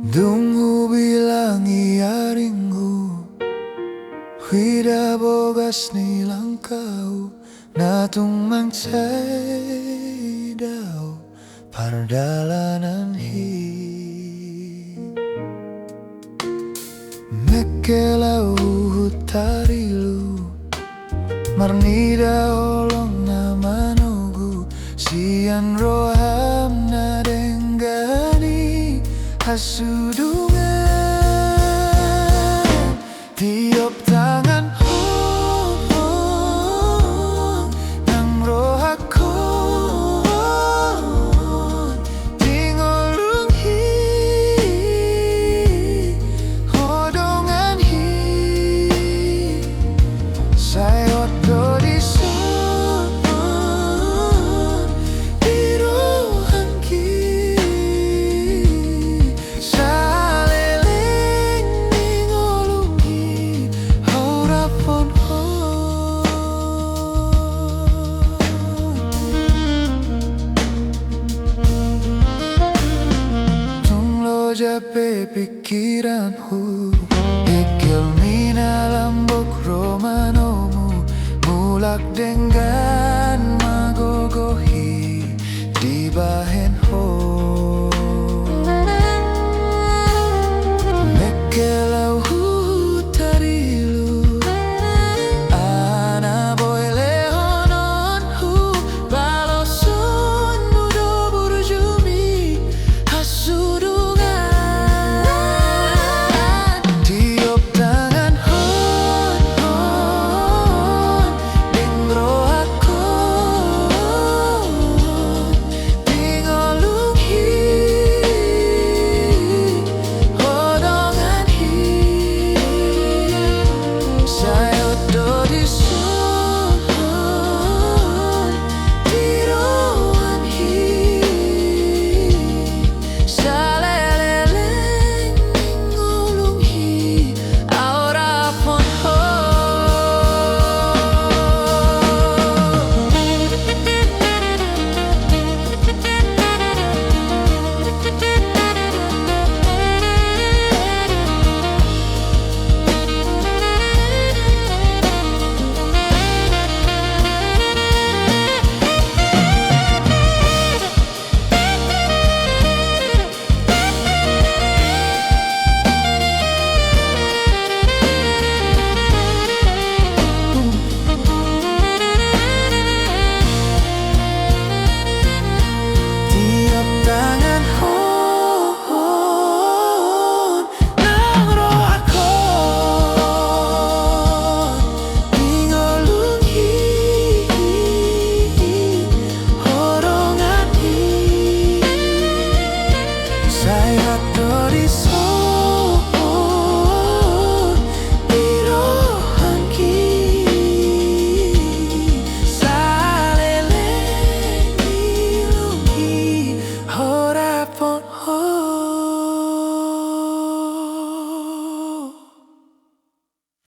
Dungu bilang iya ringu Hida bogas nilang kau Natung mancay daw Pardalanan hi Mekelau hutarilu Marnida olong na manogu Sian roham na denggani Hasudungan tiup tangan nang rohaku tingolung hi hodongan hi sayot do di sun diruhan ki jape pikiranku Ikil mina lambok romanomu Mulak dengan